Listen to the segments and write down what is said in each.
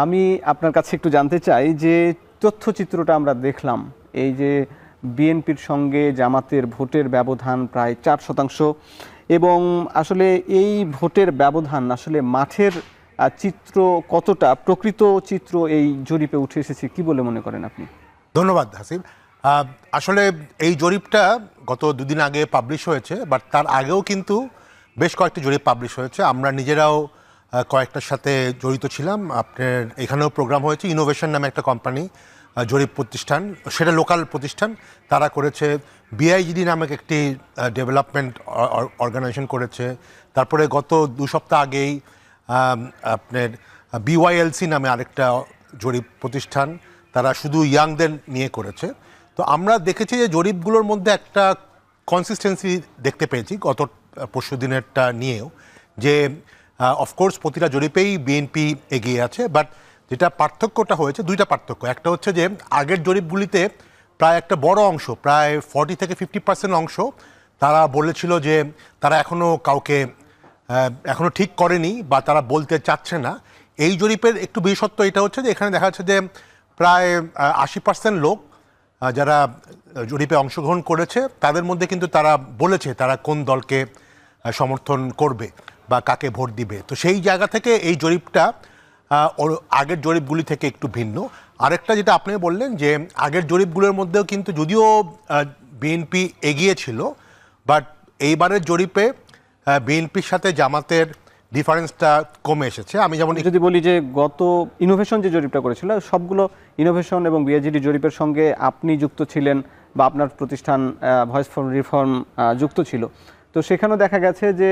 আমি আপনার কাছে একটু জানতে চাই যে তথ্যচিত্রটা আমরা দেখলাম, এই যে বিএনপির সঙ্গে জামাতের ভোটের ব্যবধান প্রায় 4%, এবং আসলে এই ভোটের ব্যবধান আসলে মাঠের চিত্র কতটা প্রকৃত চিত্র এই জরিপে উঠে এসেছে কি বলে মনে করেন আপনি? ধন্যবাদ হাসিব। আসলে এই জরিপটা গত দুদিন আগে পাবলিশ হয়েছে, বাট তার আগেও কিন্তু বেশ কয়েকটি জরিপ পাবলিশ হয়েছে। আমরা নিজেরাও কয়েকটার সাথে জড়িত ছিলাম। আপনার এখানেও প্রোগ্রাম হয়েছে। ইনোভেশন নামে একটা কোম্পানি, জরিপ প্রতিষ্ঠান, সেটা লোকাল প্রতিষ্ঠান, তারা করেছে। বিআইজিডি নামক একটি ডেভেলপমেন্ট অর্গানাইজেশন করেছে। তারপরে গত 2 সপ্তাহ আগেই আপনার বিওয়াইএলসি নামে আরেকটা জরিপ প্রতিষ্ঠান, তারা শুধু ইয়াংদের নিয়ে করেছে। তো আমরা দেখেছি যে জরিপগুলোর মধ্যে একটা কনসিস্টেন্সি দেখতে পেয়েছি গত পরশু দিনেরটা নিয়েও, যে অফকোর্স প্রতিটা জরিপেই বিএনপি এগিয়ে আছে। বাট যেটা পার্থক্যটা হয়েছে, দুইটা পার্থক্য। একটা হচ্ছে যে আগের জরিপগুলিতে প্রায় একটা বড় অংশ, প্রায় 40 থেকে 50% অংশ, তারা বলেছিল যে তারা এখনও ঠিক করেনি বা তারা বলতে চাচ্ছে না। এই জরিপের একটু বিশেষত্ব এটা হচ্ছে যে এখানে দেখা যাচ্ছে যে প্রায় 80% লোক যারা জরিপে অংশগ্রহণ করেছে তাদের মধ্যে কিন্তু তারা বলেছে তারা কোন দলকে সমর্থন করবে বা কাকে ভোট দিবে। তো সেই জায়গা থেকে এই জরিপটা আগের জরিপগুলি থেকে একটু ভিন্ন। আরেকটা যেটা আপনি বললেন যে আগের জরিপগুলোর মধ্যেও কিন্তু যদিও বিএনপি এগিয়ে ছিল, বাট এইবারের জরিপে বিএনপির সাথে জামাতের ডিফারেন্সটা কমে এসেছে। আমি যেমন যদি বলি যে গত ইনোভেশন যে জরিপটা করেছিল, সবগুলো ইনোভেশন এবং বিআইজিডি জরিপের সঙ্গে আপনি যুক্ত ছিলেন বা আপনার প্রতিষ্ঠান ভয়েস ফর রিফর্ম যুক্ত ছিল। তো সেখানেও দেখা গেছে যে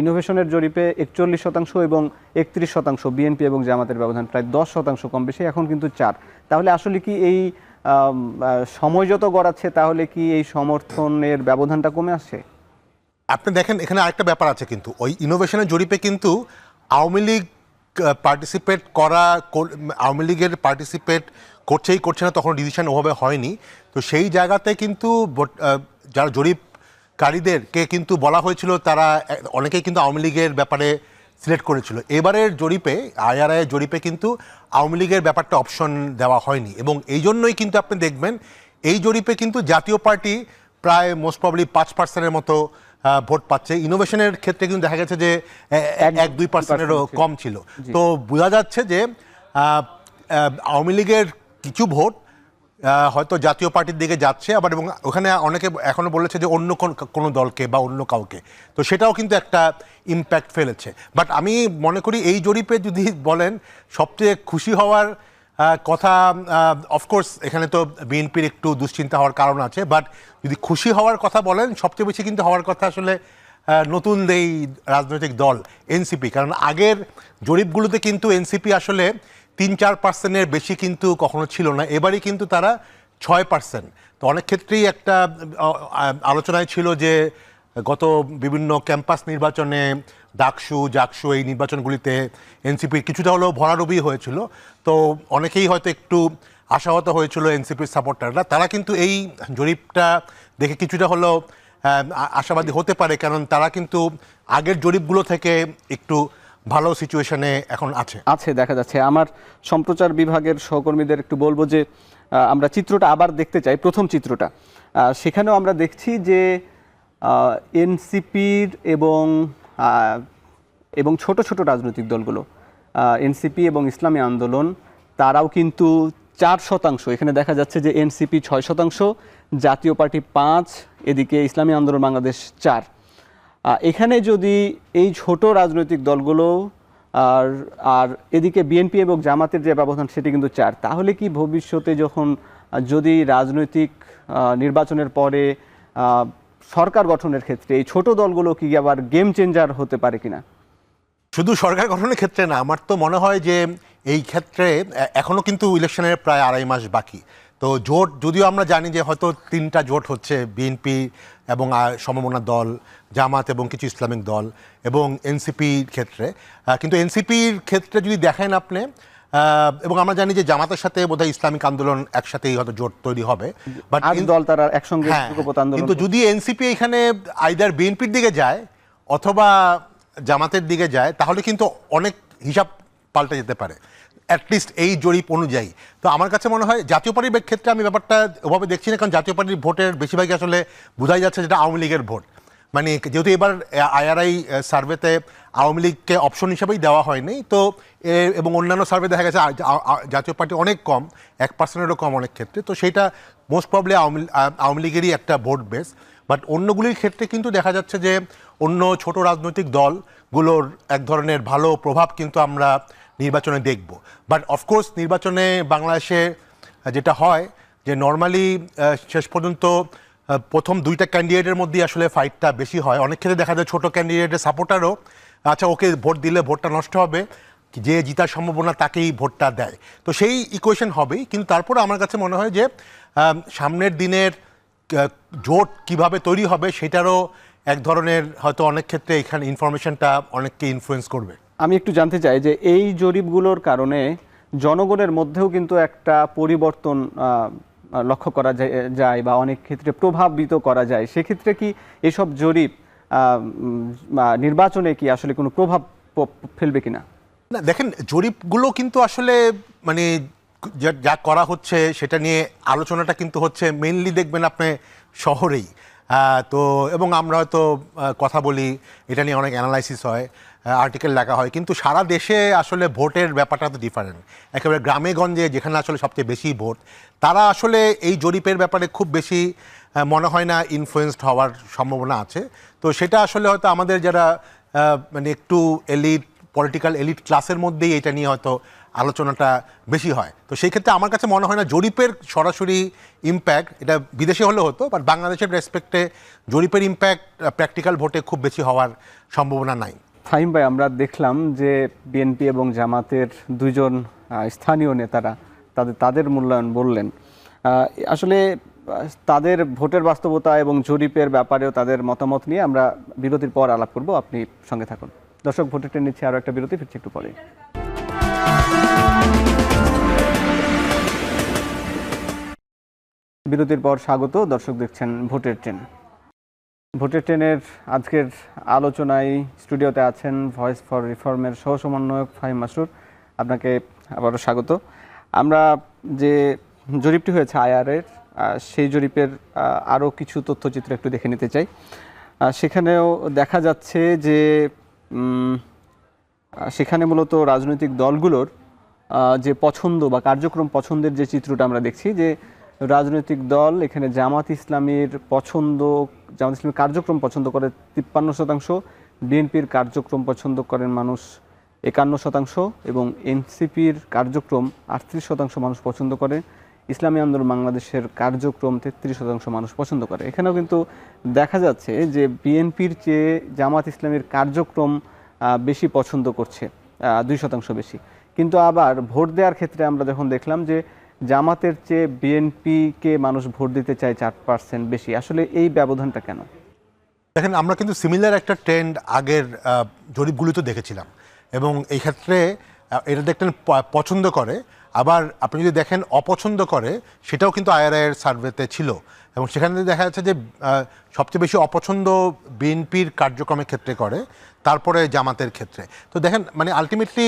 ইনোভেশনের জরিপে 41% এবং 31% বিএনপি এবং জামাতের ব্যবধান প্রায় 10% কম বেশি, এখন কিন্তু 4। তাহলে আসলে কি এই সময় যত গড়াচ্ছে তাহলে কি এই সমর্থনের ব্যবধানটা কমে আসছে? আপনি দেখেন এখানে আরেকটা ব্যাপার আছে, কিন্তু ওই ইনোভেশনের জরিপে কিন্তু আওয়ামী লীগ আওয়ামী লীগের পার্টিসিপেট করছে না, তখন ডিসিশন ওভাবে হয়নি। তো সেই জায়গাতে কিন্তু যারা জরিপকারীদেরকে কিন্তু বলা হয়েছিল, তারা অনেকেই কিন্তু আওয়ামী লীগের ব্যাপারে সিলেক্ট করেছিল। এবারের জরিপে, আইআরআই জরিপে কিন্তু আওয়ামী লীগের ব্যাপারটা অপশন দেওয়া হয়নি, এবং এই জন্যই কিন্তু আপনি দেখবেন এই জরিপে কিন্তু জাতীয় পার্টি প্রায় মোস্ট প্রবলি 5%-এর মতো ভোট পাচ্ছে। ইনোভেশনের ক্ষেত্রে কিন্তু দেখা গেছে যে 1-2%-এরও কম ছিল। তো বোঝা যাচ্ছে যে আওয়ামী লীগের কিছু ভোট হয়তো জাতীয় পার্টির দিকে যাচ্ছে, আবার এবং ওখানে অনেকে এখনো বলেছে যে অন্য কোনো দলকে বা অন্য কাউকে। তো সেটাও কিন্তু একটা ইম্প্যাক্ট ফেলেছে। বাট আমি মনে করি এই জরিপে যদি বলেন সবচেয়ে খুশি হওয়ার কথা, অফকোর্স এখানে তো বিএনপির একটু দুশ্চিন্তা হওয়ার কারণ আছে, বাট যদি খুশি হওয়ার কথা বলেন সবচেয়ে বেশি কিন্তু হওয়ার কথা আসলে নতুন এই রাজনৈতিক দল এনসিপি। কারণ আগের জরিপগুলোতে কিন্তু এনসিপি আসলে 3-4%-এর বেশি কিন্তু কখনো ছিল না। এবারই কিন্তু তারা 6%। তো অনেক ক্ষেত্রেই একটা আলোচনায় ছিল যে গত বিভিন্ন ক্যাম্পাস নির্বাচনে জাকসু এই নির্বাচনগুলিতে এনসিপির কিছুটা হলেও ভরাডুবি হয়েছিল। তো অনেকেই হয়তো একটু আশাহত হয়েছিল এনসিপির সাপোর্টাররা। তারা কিন্তু এই জরিপটা দেখে কিছুটা হলেও আশাবাদী হতে পারে, কারণ তারা কিন্তু আগের জরিপগুলো থেকে একটু ভালো সিচুয়েশনে এখন আছে দেখা যাচ্ছে। আমার সম্প্রচার বিভাগের সহকর্মীদের একটু বলবো যে আমরা চিত্রটা আবার দেখতে চাই, প্রথম চিত্রটা। সেখানেও আমরা দেখছি যে এনসিপির এবং ছোট ছোট রাজনৈতিক দলগুলো, এনসিপি এবং ইসলামী আন্দোলন, তারাও কিন্তু 4%। এখানে দেখা যাচ্ছে যে এনসিপি 6%, জাতীয় পার্টি 5, এদিকে ইসলামী আন্দোলন বাংলাদেশ 4। এখানে যদি এই ছোট রাজনৈতিক দলগুলো আর এদিকে বিএনপি এবং জামাতের যে ব্যবধান সেটি কিন্তু 4, তাহলে কি ভবিষ্যতে যদি রাজনৈতিক নির্বাচনের পরে সরকার গঠনের ক্ষেত্রে এই ছোট দলগুলো কি আবার গেম চেঞ্জার হতে পারে কিনা? শুধু সরকার গঠনের ক্ষেত্রে না, আমার তো মনে হয় যে এই ক্ষেত্রে এখনও কিন্তু ইলেকশনের প্রায় 2.5 মাস বাকি। তো জোট, যদিও আমরা জানি যে হয়তো 3টা জোট হচ্ছে, বিএনপি এবং সমমনা দল, জামাত এবং কিছু ইসলামিক দল এবং এনসিপির ক্ষেত্রে, কিন্তু এনসিপির ক্ষেত্রে যদি দেখেন আপনি, এবং আমরা জানি যে জামাতের সাথে বোধহয় ইসলামিক আন্দোলন একসাথেই হয়তো জোট তৈরি হবে, বাট দল তারা একসঙ্গে। কিন্তু যদি এনসিপি এখানে আইদার বিএনপির দিকে যায় অথবা জামাতের দিকে যায়, তাহলে কিন্তু অনেক হিসাব পাল্টে যেতে পারে অ্যাটলিস্ট এই জরিপ অনুযায়ী। তো আমার কাছে মনে হয় জাতীয় পার্টির ক্ষেত্রে আমি ব্যাপারটা ওভাবে দেখছি না, কারণ জাতীয় পার্টির ভোটের বেশিরভাগই আসলে বোঝাই যাচ্ছে যেটা আওয়ামী লীগের ভোট। মানে যেহেতু এবার আইআরআই সার্ভেতে আওয়ামী লীগকে অপশন হিসেবেই দেওয়া হয়নি, তো এবং অন্যান্য সার্ভে দেখা গেছে জাতীয় পার্টি অনেক কম, 1%-এরও কম অনেক ক্ষেত্রে, তো সেইটা মোস্ট প্রবলি আওয়ামী লীগেরই একটা ভোট বেস। বাট অন্যগুলির ক্ষেত্রে কিন্তু দেখা যাচ্ছে যে অন্য ছোট রাজনৈতিক দলগুলোর এক ধরনের ভালো প্রভাব কিন্তু আমরা নির্বাচনে দেখব। বাট অফকোর্স নির্বাচনে বাংলাদেশে যেটা হয় যে নর্মালি শেষ পর্যন্ত প্রথম দুইটা ক্যান্ডিডেটের মধ্যেই আসলে ফাইটটা বেশি হয়। অনেক ক্ষেত্রে দেখা যায় ছোটো ক্যান্ডিডেটের সাপোর্টারও আচ্ছা ওকে ভোট দিলে ভোটটা নষ্ট হবে, যে জিতার সম্ভাবনা তাকেই ভোটটা দেয়, তো সেই ইকুয়েশন হবেই। কিন্তু তারপরে আমার কাছে মনে হয় যে সামনের দিনের জোট কিভাবে তৈরি হবে সেটারও এক ধরনের হয়তো অনেক ক্ষেত্রে এখানে ইনফরমেশনটা অনেককে ইনফ্লুয়েন্স করবে। আমি একটু জানতে চাই যে এই জরিপগুলোর কারণে জনগণের মধ্যেও কিন্তু একটা পরিবর্তন লক্ষ্য করা যায় বা অনেক ক্ষেত্রে প্রভাবিত করা যায়। সেক্ষেত্রে কি এসব জরিপ নির্বাচনে কি আসলে কোনো প্রভাব ফেলবে কিনা? না দেখেন, জরিপগুলো কিন্তু আসলে মানে যা করা হচ্ছে সেটা নিয়ে আলোচনাটা কিন্তু হচ্ছে মেইনলি দেখবেন আপনি শহরেই। তো এবং আমরা হয়তো কথা বলি, এটা নিয়ে অনেক অ্যানালাইসিস হয়, আর্টিকেল লেখা হয়, কিন্তু সারা দেশে আসলে ভোটের ব্যাপারটা তো ডিফারেন্ট। একেবারে গ্রামে গঞ্জে যেখানে আসলে সবচেয়ে বেশি ভোট, তারা আসলে এই জরিপের ব্যাপারে খুব বেশি মনে হয় না ইনফ্লুয়েসড হওয়ার সম্ভাবনা আছে। তো সেটা আসলে হয়তো আমাদের যারা মানে একটু এলিট পলিটিক্যাল এলিট ক্লাসের মধ্যেই এটা নিয়ে হয়তো আলোচনাটা বেশি হয়। তো সেই ক্ষেত্রে আমার কাছে মনে হয় না জরিপের সরাসরি ইম্প্যাক্ট, এটা বিদেশে হলে হতো, বাট বাংলাদেশের রেসপেক্টে জরিপের ইম্প্যাক্ট প্র্যাকটিক্যাল ভোটে খুব বেশি হওয়ার সম্ভাবনা নাই। ফাহিম ভাই, আমরা দেখলাম যে বিএনপি এবং জামাতের দুইজন স্থানীয় নেতারা তাদের মূল্যায়ন বললেন। আসলে তাদের ভোটের বাস্তবতা এবং জরিপের ব্যাপারেও তাদের মতামত নিয়ে আমরা বিরতির পর আলাপ করব। আপনি সঙ্গে থাকুন। দর্শক, ভোটের ট্রেন নিচ্ছে আরও একটা বিরতি, ফিরছি একটু পরে। বিরতির পর স্বাগত। দর্শক, দেখছেন ভোটের ট্রেন। ভোটের ট্রেনের আজকের আলোচনায় স্টুডিওতে আছেন ভয়েস ফর রিফর্মের সহ সমন্বয়ক ফাহিম মাসরুর। আপনাকে আবারও স্বাগত। আমরা যে জরিপটি হয়েছে আইআরের, সেই জরিপের আরও কিছু তথ্যচিত্র একটু দেখে নিতে চাই। সেখানেও দেখা যাচ্ছে যে সেখানে মূলত রাজনৈতিক দলগুলোর যে পছন্দ বা কার্যক্রম পছন্দের যে চিত্রটা আমরা দেখছি, যে রাজনৈতিক দল এখানে জামাত ইসলামীর কার্যক্রম পছন্দ করে 53%, বিএনপির কার্যক্রম পছন্দ করেন মানুষ 51% এবং এনসিপির কার্যক্রম 38% মানুষ পছন্দ করে, ইসলামী আন্দোলন বাংলাদেশের কার্যক্রম 33% মানুষ পছন্দ করে। এখানেও কিন্তু দেখা যাচ্ছে যে বিএনপির চেয়ে জামাত ইসলামীর কার্যক্রম বেশি পছন্দ করছে, 2% বেশি। কিন্তু আবার ভোট দেওয়ার ক্ষেত্রে আমরা যখন দেখলাম যে জামাতের চেয়ে বিএনপিকে মানুষ ভোট দিতে চায় 4% বেশি। আসলে এই ব্যবধানটা কেন? দেখেন, আমরা কিন্তু সিমিলার একটা ট্রেন্ড আগের জরিপগুলিতে দেখেছিলাম, এবং এই ক্ষেত্রে এটা দেখতেন পছন্দ করে, আবার আপনি যদি দেখেন অপছন্দ করে, সেটাও কিন্তু আইআরআইয়ের সার্ভেতে ছিল, এবং সেখানে দেখা যাচ্ছে যে সবচেয়ে বেশি অপছন্দ বিএনপির কার্যক্রমের ক্ষেত্রে করে, তারপরে জামাতের ক্ষেত্রে। তো দেখেন, মানে আলটিমেটলি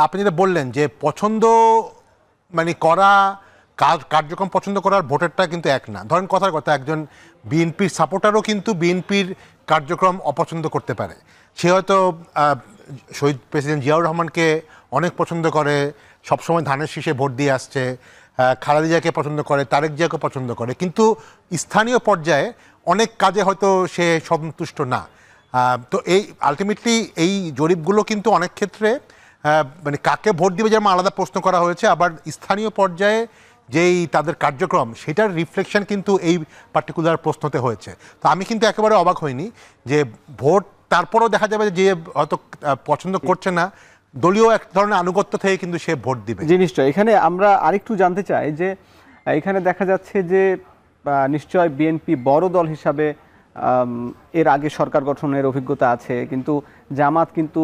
আপনি যেটা বললেন যে পছন্দ মানে করা, কার্যক্রম পছন্দ করার ভোটারটা কিন্তু এক না। ধরেন কথার কথা, একজন বিএনপির সাপোর্টারও কিন্তু বিএনপির কার্যক্রম অপছন্দ করতে পারে। সে হয়তো শহীদ প্রেসিডেন্ট জিয়াউর রহমানকে অনেক পছন্দ করে, সবসময় ধানের শীষে ভোট দিয়ে আসছে, খালেদা জিয়াকে পছন্দ করে, তারেক জিয়াকে পছন্দ করে, কিন্তু স্থানীয় পর্যায়ে অনেক কাজে হয়তো সে সন্তুষ্ট না। তো এই আলটিমেটলি এই জরিপগুলো কিন্তু অনেক ক্ষেত্রে মানে কাকে ভোট দিবে যেমন আলাদা প্রশ্ন করা হয়েছে, আবার স্থানীয় পর্যায়ে যেই তাদের কার্যক্রম সেটার রিফ্লেকশন কিন্তু এই পার্টিকুলার প্রশ্নতে হয়েছে। তো আমি কিন্তু একেবারে অবাক হইনি যে ভোট তারপরেও দেখা যাবে যে হয়তো পছন্দ করছে না, দলীয় এক ধরনের আনুগত্য থেকে কিন্তু সে ভোট দিবে। জি নিশ্চয়। এখানে আমরা আরেকটু জানতে চাই যে এখানে দেখা যাচ্ছে যে নিশ্চয় বিএনপি বড় দল হিসাবে এর আগে সরকার গঠনের অভিজ্ঞতা আছে, কিন্তু জামাত কিন্তু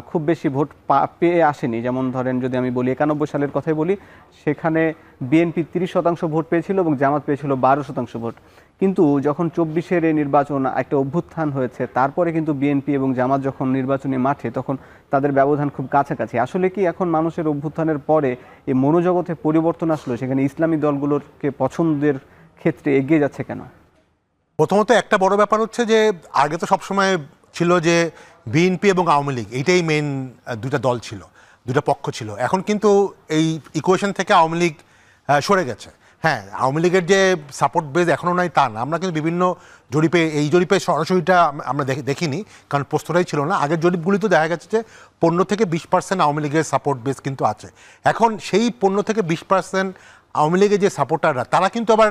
খুব বেশি ভোট পেয়ে আসেনি। যেমন ধরেন যদি আমি বলি 91 সালের কথাই বলি, সেখানে বিএনপি 30% ভোট পেয়েছিল এবং জামাত পেয়েছিল 12% ভোট। কিন্তু যখন 24-এর এই নির্বাচন একটা অভ্যুত্থান হয়েছে, তারপরে কিন্তু বিএনপি এবং জামাত যখন নির্বাচনী মাঠে, তখন তাদের ব্যবধান খুব কাছাকাছি। আসলে কি এখন মানুষের অভ্যুত্থানের পরে এই মনোজগতে পরিবর্তন আসলো, সেখানে ইসলামী দলগুলোকে পছন্দের ক্ষেত্রে এগিয়ে যাচ্ছে কেন? প্রথমত একটা বড় ব্যাপার হচ্ছে যে আগে তো সবসময় ছিল যে বিএনপি এবং আওয়ামী লীগ এইটাই মেন দুটা দল ছিল, দুটা পক্ষ ছিল। এখন কিন্তু এই ইকুয়েশন থেকে আওয়ামী লীগ সরে গেছে। হ্যাঁ, আওয়ামী লীগের যে সাপোর্ট বেস এখনও নাই তা না, আমরা কিন্তু বিভিন্ন জরিপে, এই জরিপে সরাসরিটা আমরা দেখিনি, কারণ প্রশ্নটাই ছিল না। আগের জরিপগুলি তো দেখা গেছে যে 15-20% আওয়ামী লীগের সাপোর্ট বেস কিন্তু আছে। এখন সেই 15-20% আওয়ামী লীগের যে সাপোর্টাররা, তারা কিন্তু আবার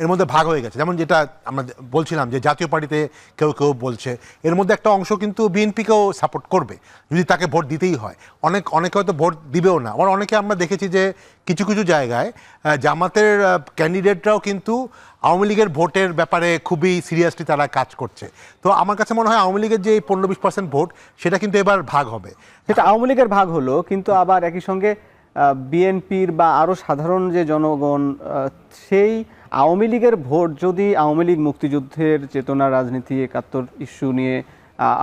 এর মধ্যে ভাগ হয়ে গেছে। যেমন যেটা আমরা বলছিলাম যে জাতীয় পার্টিতে কেউ কেউ বলছে এর মধ্যে একটা অংশ কিন্তু বিএনপিকেও সাপোর্ট করবে যদি তাকে ভোট দিতেই হয়। অনেকে হয়তো ভোট দিবেও না। আবার অনেকে আমরা দেখেছি যে কিছু কিছু জায়গায় জামাতের ক্যান্ডিডেটরাও কিন্তু আওয়ামী লীগের ভোটের ব্যাপারে খুবই সিরিয়াসলি তারা কাজ করছে। তো আমার কাছে মনে হয় আওয়ামী লীগের যে 15-20% ভোট, সেটা কিন্তু এবার ভাগ হবে। সেটা আওয়ামী লীগের ভাগ হলো, কিন্তু আবার একই সঙ্গে বিএনপির বা আরও সাধারণ যে জনগণ, সেই আওয়ামী লীগের ভোট, যদি আওয়ামী লীগ মুক্তিযুদ্ধের চেতনা, রাজনীতি, 71 ইস্যু নিয়ে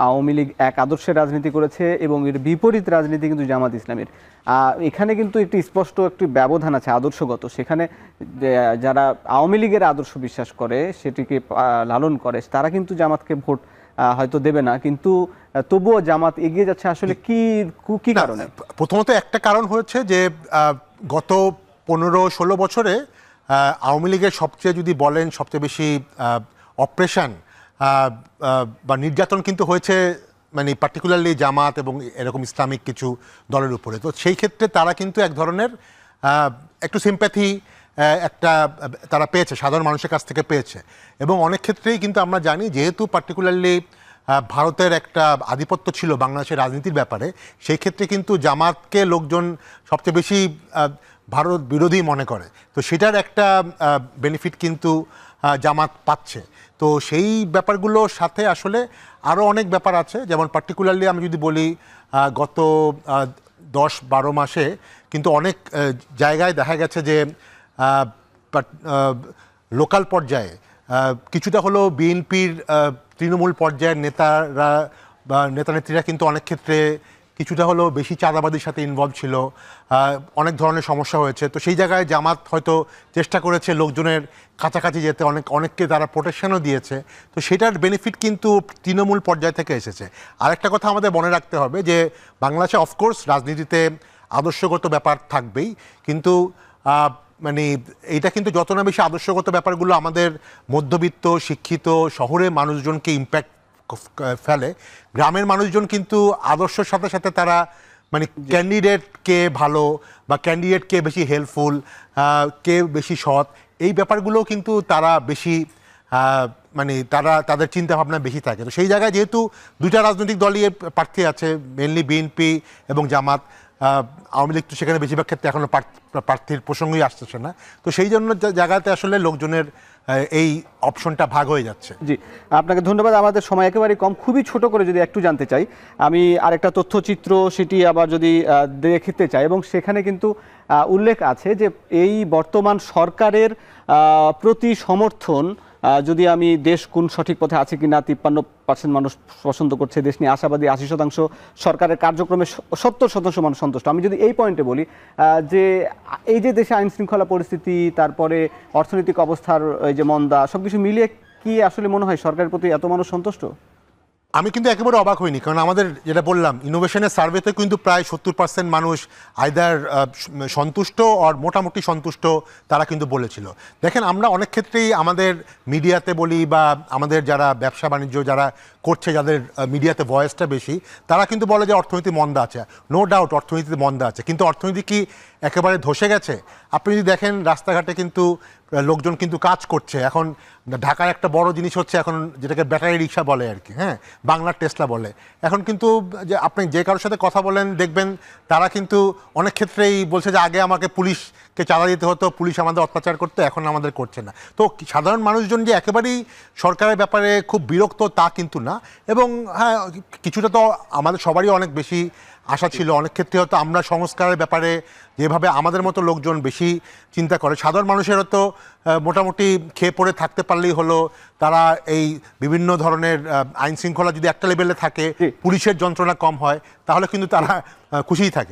আওয়ামী লীগ এক আদর্শের রাজনীতি করেছে এবং এর বিপরীত রাজনীতি কিন্তু জামাত ইসলামের, এখানে কিন্তু একটি স্পষ্ট একটি ব্যবধান আছে আদর্শগত। সেখানে যারা আওয়ামী লীগের আদর্শ বিশ্বাস করে, সেটিকে লালন করে, তারা কিন্তু জামাতকে ভোট হয়তো দেবে না, কিন্তু তবুও জামাত এগিয়ে যাচ্ছে। আসলে কি কারণে? প্রথমত একটা কারণ হচ্ছে যে গত 15-16 বছরে আওয়ামী লীগের সবচেয়ে যদি বলেন সবচেয়ে বেশি অপারেশন বা নির্যাতন কিন্তু হয়েছে মানে পার্টিকুলারলি জামাত এবং এরকম ইসলামিক কিছু দলের উপরে। তো সেই ক্ষেত্রে তারা কিন্তু এক ধরনের একটু সিম্প্যাথি একটা তারা পেয়েছে, সাধারণ মানুষের কাছ থেকে পেয়েছে। এবং অনেক ক্ষেত্রেই কিন্তু আমরা জানি, যেহেতু পার্টিকুলারলি ভারতের একটা আধিপত্য ছিল বাংলাদেশের রাজনীতির ব্যাপারে, সেই ক্ষেত্রে কিন্তু জামাতকে লোকজন সবচেয়ে বেশি ভারত বিরোধী মনে করে। তো সেটার একটা বেনিফিট কিন্তু জামাত পাচ্ছে। তো সেই ব্যাপারগুলোর সাথে আসলে আরও অনেক ব্যাপার আছে। যেমন পার্টিকুলারলি আমি যদি বলি, গত 10-12 মাসে কিন্তু অনেক জায়গায় দেখা গেছে যে লোকাল পর্যায়ে কিছুটা হলেও বিএনপির তৃণমূল পর্যায়ের নেতারা বা নেতানেত্রীরা কিন্তু অনেক ক্ষেত্রে কিছুটা হলেও বেশি চাঁদাবাদির সাথে ইনভলভ ছিল, অনেক ধরনের সমস্যা হয়েছে। তো সেই জায়গায় জামাত হয়তো চেষ্টা করেছে লোকজনের কাছাকাছি যেতে, অনেককে তারা প্রোটেকশনও দিয়েছে। তো সেটার বেনিফিট কিন্তু তৃণমূল পর্যায় থেকে এসেছে। আরেকটা কথা আমাদের মনে রাখতে হবে যে বাংলাদেশে অফকোর্স রাজনীতিতে আদর্শগত ব্যাপার থাকবেই, কিন্তু মানে এইটা কিন্তু যত না বেশি আদর্শগত ব্যাপারগুলো আমাদের মধ্যবিত্ত শিক্ষিত শহরের মানুষজনকে ইম্প্যাক্ট ফেলে, গ্রামের মানুষজন কিন্তু আদর্শের সাথে সাথে তারা মানে ক্যান্ডিডেট কে ভালো বা ক্যান্ডিডেট কে বেশি হেল্পফুল, কে বেশি সৎ, এই ব্যাপারগুলোও কিন্তু তারা বেশি মানে তাদের চিন্তা ভাবনা বেশি থাকে। তো সেই জায়গায় যেহেতু দুইটা রাজনৈতিক দলই প্রার্থী আছে, মেনলি বিএনপি এবং জামাত, আওয়ামী লীগ তো সেখানে বেশিরভাগ ক্ষেত্রে এখনো প্রার্থীর প্রসঙ্গই আসতেছে না। তো সেই জন্য জায়গাতে আসলে লোকজনের এই অপশনটা ভাগ হয়ে যাচ্ছে। জি, আপনাকে ধন্যবাদ। আমাদের সময় একেবারেই কম, খুবই ছোট করে যদি একটু জানতে চাই, আমি আরেকটা তথ্যচিত্র সেটি আবার যদি দেখতে চাই, এবং সেখানে কিন্তু উল্লেখ আছে যে এই বর্তমান সরকারের প্রতি সমর্থন, যদি আমি দেশ কোন সঠিক পথে আছে কিনা, 53% মানুষ পছন্দ করছে, দেশ নিয়ে আশাবাদী 80%, সরকারের কার্যক্রমে 70% মানুষ সন্তুষ্ট। আমি যদি এই পয়েন্টে বলি যে এই যে দেশে আইন শৃঙ্খলা পরিস্থিতি, তারপরে অর্থনৈতিক অবস্থার এই যে মন্দা, সবকিছু মিলিয়ে কি আসলে মনে হয় সরকারের প্রতি এত মানুষ সন্তুষ্ট? আমি কিন্তু একেবারে অবাক হইনি, কারণ আমাদের যেটা বললাম ইনোভেশনের সার্ভেতে কিন্তু প্রায় 70% মানুষ আইদার সন্তুষ্ট আর মোটামুটি সন্তুষ্ট তারা কিন্তু বলেছিল। দেখেন, আমরা অনেক ক্ষেত্রেই আমাদের মিডিয়াতে বলি বা আমাদের যারা ব্যবসা বাণিজ্য যারা করছে, যাদের মিডিয়াতে ভয়েসটা বেশি, তারা কিন্তু বলে যে অর্থনীতি মন্দা আছে। নো ডাউট অর্থনীতিতে মন্দা আছে, কিন্তু অর্থনীতি কি একেবারে ধসে গেছে? আপনি যদি দেখেন রাস্তাঘাটে কিন্তু লোকজন কিন্তু কাজ করছে। এখন ঢাকার একটা বড় জিনিস হচ্ছে এখন যেটাকে ব্যাটারি রিক্সা বলে আর কি, হ্যাঁ, বাংলার টেসলা বলে। এখন কিন্তু যে আপনি যে কারোর সাথে কথা বলেন দেখবেন তারা কিন্তু অনেক ক্ষেত্রেই বলছে যে আগে আমাকে পুলিশকে চাঁদা দিতে হতো, পুলিশ আমাদের অত্যাচার করতো, এখন আমাদের করছে না। তো সাধারণ মানুষজন যে একেবারেই সরকারের ব্যাপারে খুব বিরক্ত তা কিন্তু না। এবং হ্যাঁ, কিছুটা তো আমাদের সবারই অনেক বেশি আশা ছিল। অনেক ক্ষেত্রে হয়তো আমরা সংস্কারের ব্যাপারে যেভাবে আমাদের মতো লোকজন বেশি চিন্তা করে, সাধারণ মানুষের হয়তো মোটামুটি খেয়ে পড়ে থাকতে পারলেই হলো, তারা এই বিভিন্ন ধরনের আইন শৃঙ্খলা যদি একটা লেভেলে থাকে, পুলিশের যন্ত্রণা কম হয়, তাহলে কিন্তু তারা খুশিই থাকে।